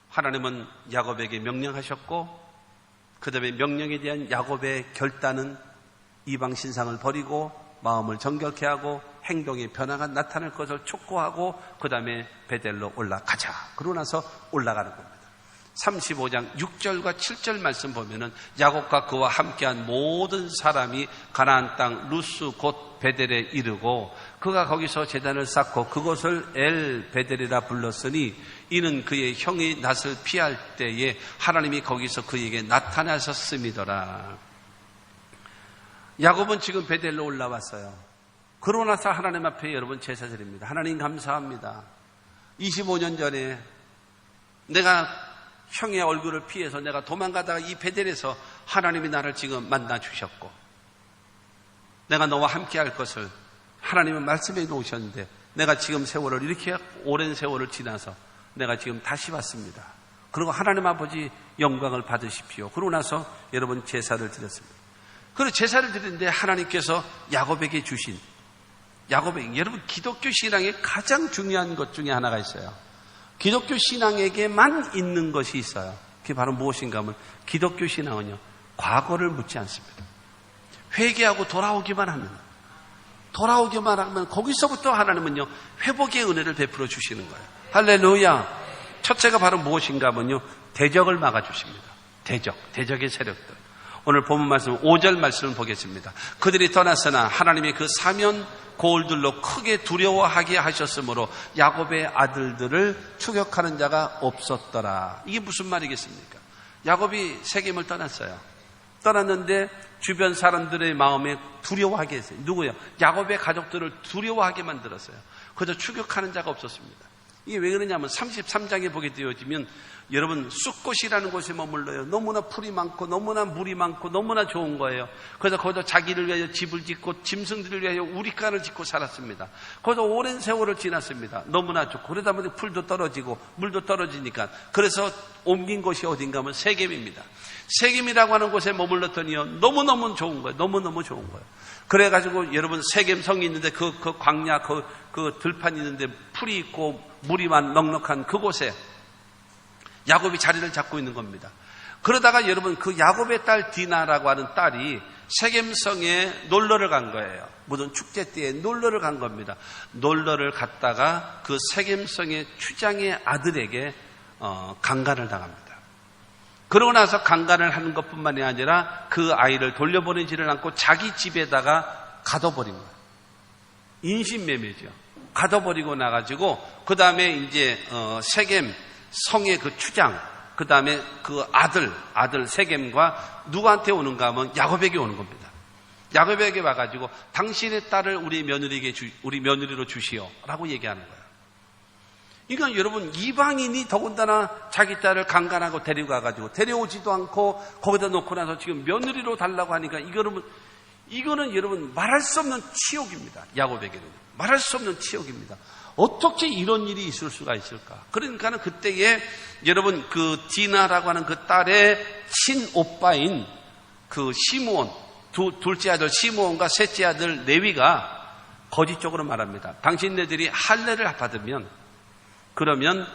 하나님은 야곱에게 명령하셨고 그 다음에 명령에 대한 야곱의 결단은 이방 신상을 버리고 마음을 정결케 하고 행동의 변화가 나타날 것을 촉구하고 그 다음에 베델로 올라가자. 그러고 나서 올라가는 겁니다. 35장 6절과 7절 말씀 보면은 야곱과 그와 함께한 모든 사람이 가나안 땅 루스 곧 베델에 이르고 그가 거기서 제단을 쌓고 그곳을 엘 베델이라 불렀으니 이는 그의 형의 낯을 피할 때에 하나님이 거기서 그에게 나타나셨음이더라. 야곱은 지금 베델로 올라왔어요. 그러고 나서 하나님 앞에 여러분 제사 드립니다. 하나님 감사합니다. 25년 전에 내가 형의 얼굴을 피해서 내가 도망가다가 이 베델에서 하나님이 나를 지금 만나 주셨고 내가 너와 함께 할 것을 하나님은 말씀해 놓으셨는데 내가 지금 세월을 이렇게 오랜 세월을 지나서 내가 지금 다시 왔습니다. 그리고 하나님 아버지 영광을 받으십시오. 그러고 나서 여러분 제사를 드렸습니다. 그리고 제사를 드리는데 하나님께서 야곱에게 주신 여러분 기독교 신앙의 가장 중요한 것 중에 하나가 있어요. 기독교 신앙에게만 있는 것이 있어요. 그게 바로 무엇인가 하면 기독교 신앙은요, 과거를 묻지 않습니다. 회개하고 돌아오기만 하면 거기서부터 하나님은요, 회복의 은혜를 베풀어 주시는 거예요. 할렐루야. 첫째가 바로 무엇인가 하면요, 대적을 막아주십니다. 대적의 세력들. 오늘 본문 말씀 5절 말씀을 보겠습니다. 그들이 떠났으나 하나님의 그 사면 고울들로 크게 두려워하게 하셨으므로 야곱의 아들들을 추격하는 자가 없었더라. 이게 무슨 말이겠습니까? 야곱이 세겜을 떠났어요. 떠났는데 주변 사람들의 마음에 두려워하게 했어요. 누구요? 야곱의 가족들을 두려워하게 만들었어요. 그저 추격하는 자가 없었습니다. 이게 왜 그러냐면 33장에 보게 되어지면 여러분 쑥꽃이라는 곳에 머물러요. 너무나 풀이 많고 너무나 물이 많고 너무나 좋은 거예요. 그래서 거기서 자기를 위하여 집을 짓고 짐승들을 위하여 우리간을 짓고 살았습니다. 거기서 오랜 세월을 지났습니다. 너무나 좋고 그러다 보니 풀도 떨어지고 물도 떨어지니까 그래서 옮긴 곳이 어딘가 하면 세겜입니다. 세겜이라고 하는 곳에 머물렀더니요, 너무너무 좋은 거예요. 너무너무 좋은 거예요. 그래가지고 여러분 세겜 성이 있는데 그 광야 그 들판이 있는데 풀이 있고 물이 넉넉한 그곳에 야곱이 자리를 잡고 있는 겁니다. 그러다가 여러분 그 야곱의 딸 디나라고 하는 딸이 세겜성에 놀러를 간 거예요. 무슨 축제 때에 놀러를 간 겁니다. 놀러를 갔다가 그 세겜성의 추장의 아들에게 강간을 당합니다. 그러고 나서 강간을 하는 것뿐만이 아니라 그 아이를 돌려보내지를 않고 자기 집에다가 가둬버린 거예요. 인신매매죠. 가둬버리고 나가지고 그 다음에 이제 세겜 성의 그 추장, 그 다음에 그 아들 세겜과 누구한테 오는가 하면 야곱에게 오는 겁니다. 야곱에게 와가지고 당신의 딸을 우리 며느리로 주시오라고 얘기하는 거예요. 그러니까 여러분 이방인이 더군다나 자기 딸을 강간하고 데리고 가가지고 데려오지도 않고 거기다 놓고 나서 지금 며느리로 달라고 하니까 이거는 여러분 말할 수 없는 치욕입니다. 야곱에게는 말할 수 없는 치욕입니다. 어떻게 이런 일이 있을 수가 있을까? 그러니까는 그때에 여러분 그 디나라고 하는 그 딸의 친오빠인 그 시므온, 둘째 아들 시므온과 셋째 아들 레위가 거짓적으로 말합니다. 당신네들이 할례를 받으면 그러면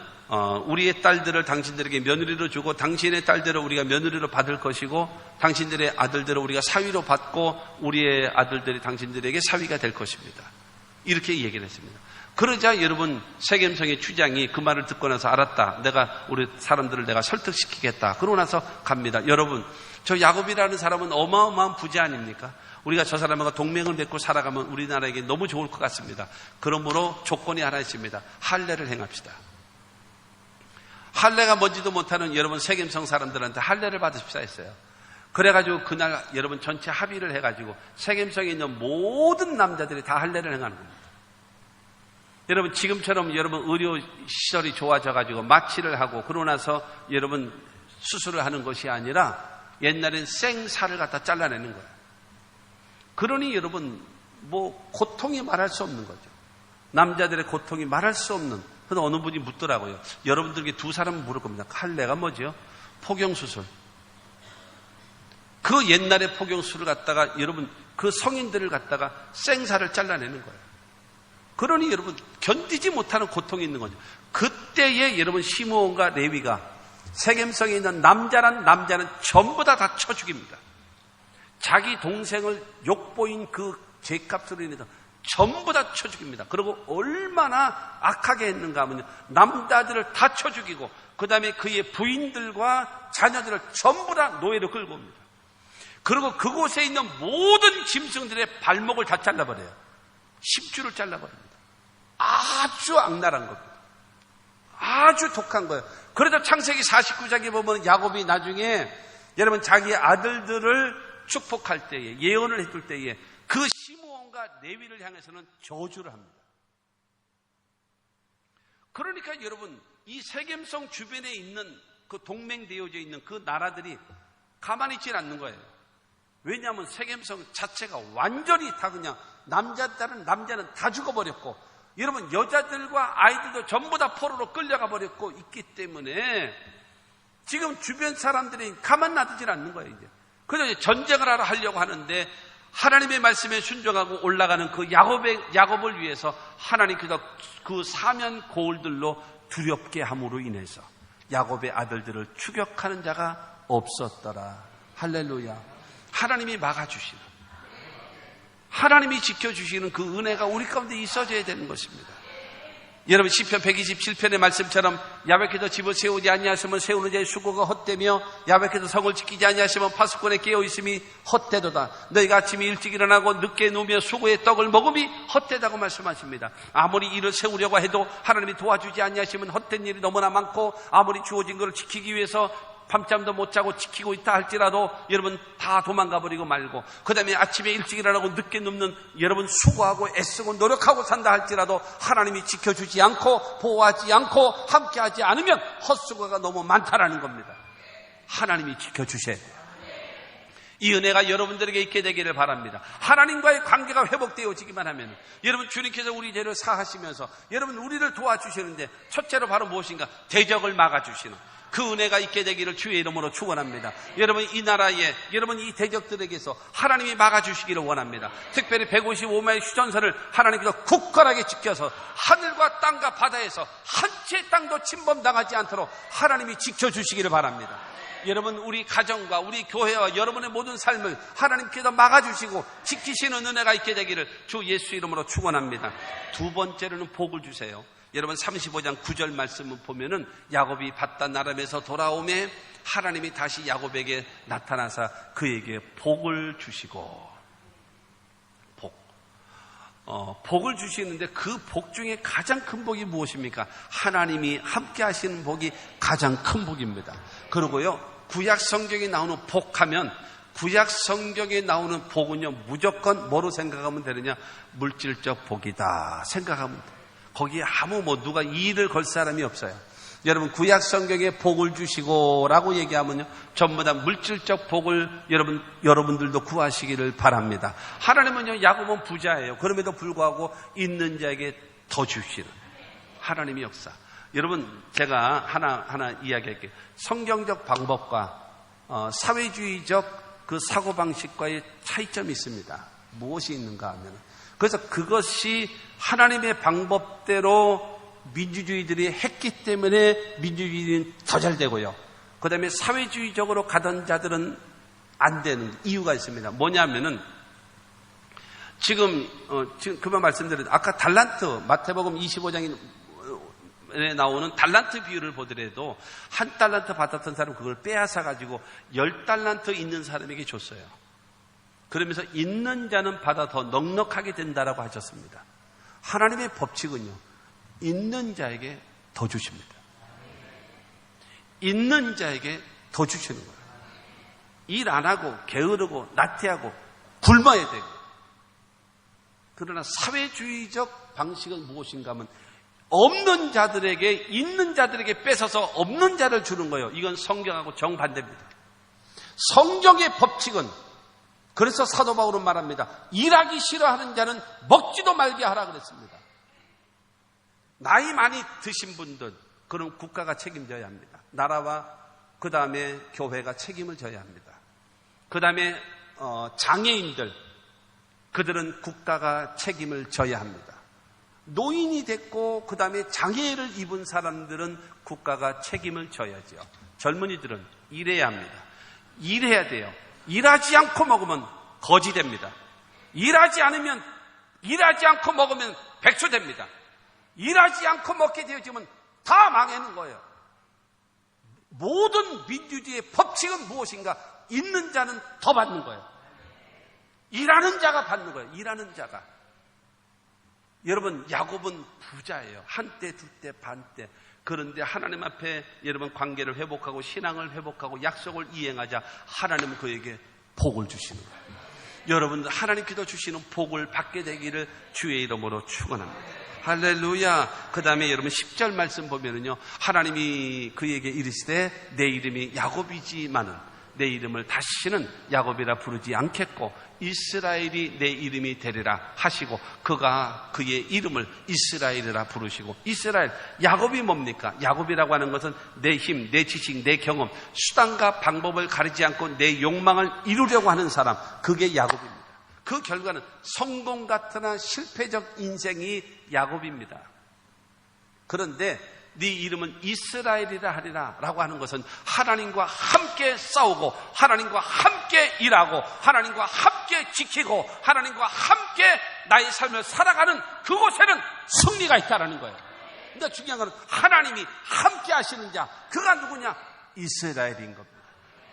우리의 딸들을 당신들에게 며느리로 주고 당신의 딸들을 우리가 며느리로 받을 것이고 당신들의 아들들을 우리가 사위로 받고 우리의 아들들이 당신들에게 사위가 될 것입니다. 이렇게 얘기를 했습니다. 그러자 여러분 세겜성의 추장이 그 말을 듣고 나서 알았다. 내가 우리 사람들을 내가 설득시키겠다. 그러고 나서 갑니다. 여러분 저 야곱이라는 사람은 어마어마한 부자 아닙니까? 우리가 저 사람과 동맹을 맺고 살아가면 우리나라에게 너무 좋을 것 같습니다. 그러므로 조건이 하나 있습니다. 할례를 행합시다. 할례가 뭔지도 못하는 여러분 세겜성 사람들한테 할례를 받으십시다 했어요. 그래가지고 그날 여러분 전체 합의를 해가지고 세겜성에 있는 모든 남자들이 다 할례를 행하는 겁니다. 여러분 지금처럼 여러분 의료시설이 좋아져가지고 마취를 하고 그러고 나서 여러분 수술을 하는 것이 아니라 옛날엔 생살을 갖다 잘라내는 거예요. 그러니 여러분 고통이 말할 수 없는 거죠. 남자들의 고통이 말할 수 없는. 그래서 어느 분이 묻더라고요. 여러분들에게 두 사람은 물을 겁니다. 할례가 뭐죠? 포경수술. 그 옛날의 포경수술을 갖다가 여러분 그 성인들을 갖다가 생살을 잘라내는 거예요. 그러니 여러분 견디지 못하는 고통이 있는 거죠. 그때에 여러분 시므온과 레위가 세겜성에 있는 남자는 전부 다 쳐 죽입니다. 자기 동생을 욕보인 그 죄값으로 인해서 전부 다 쳐 죽입니다. 그리고 얼마나 악하게 했는가 하면요, 남자들을 다 쳐 죽이고 그 다음에 그의 부인들과 자녀들을 전부 다 노예로 끌고 옵니다. 그리고 그곳에 있는 모든 짐승들의 발목을 다 잘라버려요. 10줄을 잘라버립니다. 아주 악랄한 겁니다. 아주 독한 거예요. 그래서 창세기 49장에 보면 야곱이 나중에 여러분 자기 아들들을 축복할 때에 예언을 해줄 때에 그 시므온과 레위를 향해서는 저주를 합니다. 그러니까 여러분 이 세겜성 주변에 있는 그 동맹되어져 있는 그 나라들이 가만히 있지 않는 거예요. 왜냐하면 세겜성 자체가 완전히 다 그냥 남자는 다 죽어버렸고, 여러분 여자들과 아이들도 전부 다 포로로 끌려가 버렸고 있기 때문에 지금 주변 사람들이 가만 놔두질 않는 거예요. 이제 그래서 이제 전쟁을 하려고 하는데, 하나님의 말씀에 순종하고 올라가는 그 야곱을 위해서 하나님께서 그 사면 고울들로 두렵게 함으로 인해서 야곱의 아들들을 추격하는 자가 없었더라. 할렐루야. 하나님이 막아주시는, 하나님이 지켜주시는 그 은혜가 우리 가운데 있어져야 되는 것입니다. 여러분 시편 127편의 말씀처럼 야훼께서 집을 세우지 아니하시면 세우는 자의 수고가 헛되며 야훼께서 성을 지키지 아니하시면 파수꾼의 깨어있음이 헛되도다. 너희가 아침에 일찍 일어나고 늦게 누우며 수고의 떡을 먹음이 헛되다고 말씀하십니다. 아무리 일을 세우려고 해도 하나님이 도와주지 아니하시면 헛된 일이 너무나 많고, 아무리 주어진 것을 지키기 위해서 밤잠도 못 자고 지키고 있다 할지라도 여러분 다 도망가 버리고 말고, 그 다음에 아침에 일찍 일어나고 늦게 눕는 여러분 수고하고 애쓰고 노력하고 산다 할지라도 하나님이 지켜주지 않고 보호하지 않고 함께하지 않으면 헛수고가 너무 많다라는 겁니다. 하나님이 지켜주셔야 돼요. 이 은혜가 여러분들에게 있게 되기를 바랍니다. 하나님과의 관계가 회복되어지기만 하면, 여러분 주님께서 우리 죄를 사하시면서 여러분 우리를 도와주시는데, 첫째로 바로 무엇인가? 대적을 막아주시는 그 은혜가 있게 되기를 주의 이름으로 축원합니다. 여러분 이 나라에, 여러분 이 대적들에게서 하나님이 막아주시기를 원합니다. 특별히 155마의 휴전선을 하나님께서 굳건하게 지켜서 하늘과 땅과 바다에서 한 채의 땅도 침범당하지 않도록 하나님이 지켜주시기를 바랍니다. 여러분 우리 가정과 우리 교회와 여러분의 모든 삶을 하나님께서 막아주시고 지키시는 은혜가 있게 되기를 주 예수 이름으로 축원합니다. 두 번째로는 복을 주세요. 여러분 35장 9절 말씀을 보면은 야곱이 밧단 아람에서 돌아오매 하나님이 다시 야곱에게 나타나사 그에게 복을 주시고, 복을 주시는데 그 복 중에 가장 큰 복이 무엇입니까? 하나님이 함께 하시는 복이 가장 큰 복입니다. 그리고요, 구약 성경에 나오는 복하면, 구약 성경에 나오는 복은요 무조건 뭐로 생각하면 되느냐? 물질적 복이다 생각하면 돼요. 거기에 아무 누가 이의를 걸 사람이 없어요. 여러분 구약 성경에 복을 주시고라고 얘기하면요 전부 다 물질적 복을 여러분들도 구하시기를 바랍니다. 하나님은요, 야곱은 부자예요. 그럼에도 불구하고 있는 자에게 더 주시는 하나님의 역사. 여러분 제가 하나 이야기할게요. 성경적 방법과 사회주의적 그 사고방식과의 차이점이 있습니다. 무엇이 있는가 하면, 그래서 그것이 하나님의 방법대로 민주주의들이 했기 때문에 민주주의는 더 잘 되고요. 그 다음에 사회주의적으로 가던 자들은 안 되는 이유가 있습니다. 뭐냐면은 지금 그만 말씀드렸는데, 아까 달란트, 마태복음 25장에 나오는 달란트 비유를 보더라도 한 달란트 받았던 사람은 그걸 빼앗아 가지고 10달란트 있는 사람에게 줬어요. 그러면서 있는 자는 받아 더 넉넉하게 된다라고 하셨습니다. 하나님의 법칙은요, 있는 자에게 더 주십니다. 있는 자에게 더 주시는 거예요. 일 안 하고 게으르고 나태하고 굶어야 되고. 그러나 사회주의적 방식은 무엇인가 하면 없는 자들에게 있는 자들에게 뺏어서 없는 자를 주는 거예요. 이건 성경하고 정반대입니다. 성경의 법칙은, 그래서 사도 바울은 말합니다. 일하기 싫어하는 자는 먹지도 말게 하라 그랬습니다. 나이 많이 드신 분들, 그럼 국가가 책임져야 합니다. 나라와 그 다음에 교회가 책임을 져야 합니다. 그 다음에 장애인들, 그들은 국가가 책임을 져야 합니다. 노인이 됐고 그 다음에 장애를 입은 사람들은 국가가 책임을 져야죠. 젊은이들은 일해야 합니다. 일해야 돼요. 일하지 않고 먹으면 거지 됩니다. 일하지 않고 먹으면 백수 됩니다. 일하지 않고 먹게 되어지면 다 망하는 거예요. 모든 민주주의의 법칙은 무엇인가? 있는 자는 더 받는 거예요. 일하는 자가 받는 거예요. 일하는 자가. 여러분, 야곱은 부자예요. 한때, 두때, 반때. 그런데 하나님 앞에 여러분 관계를 회복하고 신앙을 회복하고 약속을 이행하자 하나님은 그에게 복을 주시는 거예요. 여러분들 하나님께서 주시는 복을 받게 되기를 주의 이름으로 축원합니다. 할렐루야. 그 다음에 여러분 10절 말씀 보면은요, 하나님이 그에게 이르시되 내 이름이 야곱이지만은 내 이름을 다시는 야곱이라 부르지 않겠고 이스라엘이 내 이름이 되리라 하시고 그가 그의 이름을 이스라엘이라 부르시고 이스라엘, 야곱이 뭡니까? 야곱이라고 하는 것은 내 힘, 내 지식, 내 경험, 수단과 방법을 가리지 않고 내 욕망을 이루려고 하는 사람, 그게 야곱입니다. 그 결과는 성공 같으나 실패적 인생이 야곱입니다. 그런데 네 이름은 이스라엘이라 하리라 라고 하는 것은 하나님과 함께 싸우고 하나님과 함께 일하고 하나님과 함께 지키고 하나님과 함께 나의 삶을 살아가는 그곳에는 승리가 있다는 거예요. 근데 중요한 것은 하나님이 함께 하시는 자, 그가 누구냐? 이스라엘인 겁니다.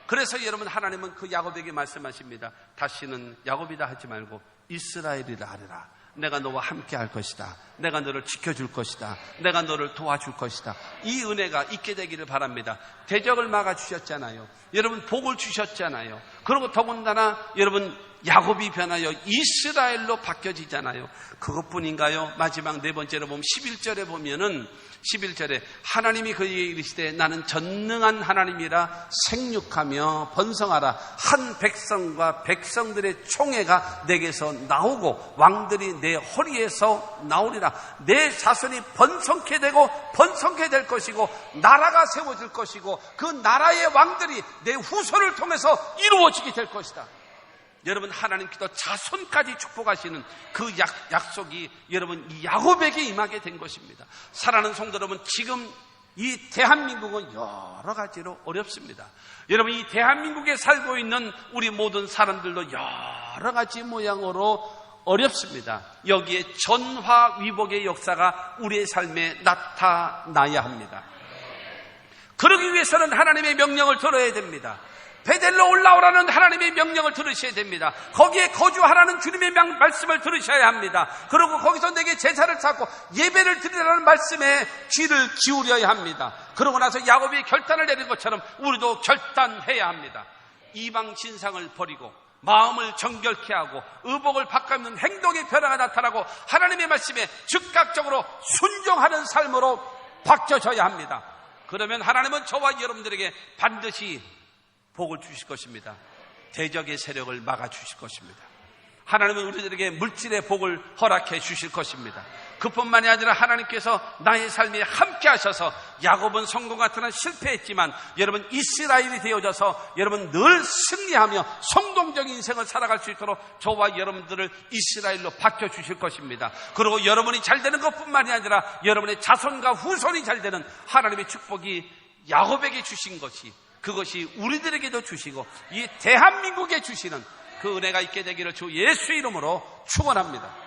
그래서 여러분, 하나님은 그 야곱에게 말씀하십니다. 다시는 야곱이라 하지 말고 이스라엘이라 하리라. 내가 너와 함께 할 것이다. 내가 너를 지켜줄 것이다. 내가 너를 도와줄 것이다. 이 은혜가 있게 되기를 바랍니다. 대적을 막아주셨잖아요. 여러분, 복을 주셨잖아요. 그리고 더군다나 여러분, 야곱이 변하여 이스라엘로 바뀌어지잖아요. 그것뿐인가요? 마지막 네 번째로 보면 11절에 보면은 11절에 하나님이 그에게 이르시되 나는 전능한 하나님이라 생육하며 번성하라. 한 백성과 백성들의 총회가 내게서 나오고 왕들이 내 허리에서 나오리라. 내 자손이 번성케 되고 번성케 될 것이고 나라가 세워질 것이고 그 나라의 왕들이 내 후손을 통해서 이루어지게 될 것이다. 여러분, 하나님께서 자손까지 축복하시는 그 약속이 여러분 이 야곱에게 임하게 된 것입니다. 사랑하는 성도 여러분, 지금 이 대한민국은 여러 가지로 어렵습니다. 여러분, 이 대한민국에 살고 있는 우리 모든 사람들도 여러 가지 모양으로 어렵습니다. 여기에 전화위복의 역사가 우리의 삶에 나타나야 합니다. 그러기 위해서는 하나님의 명령을 들어야 됩니다. 베델로 올라오라는 하나님의 명령을 들으셔야 됩니다. 거기에 거주하라는 주님의 말씀을 들으셔야 합니다. 그리고 거기서 내게 제사를 쌓고 예배를 드리라는 말씀에 귀를 기울여야 합니다. 그러고 나서 야곱이 결단을 내린 것처럼 우리도 결단해야 합니다. 이방 신상을 버리고 마음을 정결케 하고 의복을 바꿔입는 행동의 변화가 나타나고 하나님의 말씀에 즉각적으로 순종하는 삶으로 바뀌어져야 합니다. 그러면 하나님은 저와 여러분들에게 반드시 복을 주실 것입니다. 대적의 세력을 막아주실 것입니다. 하나님은 우리들에게 물질의 복을 허락해 주실 것입니다. 그뿐만이 아니라 하나님께서 나의 삶에 함께 하셔서 야곱은 성공 같으나 실패했지만 여러분 이스라엘이 되어져서 여러분 늘 승리하며 성공적인 인생을 살아갈 수 있도록 저와 여러분들을 이스라엘로 바꿔주실 것입니다. 그리고 여러분이 잘 되는 것뿐만이 아니라 여러분의 자손과 후손이 잘 되는 하나님의 축복이 야곱에게 주신 것이 그것이 우리들에게도 주시고 이 대한민국에 주시는 그 은혜가 있게 되기를 주 예수 이름으로 축원합니다.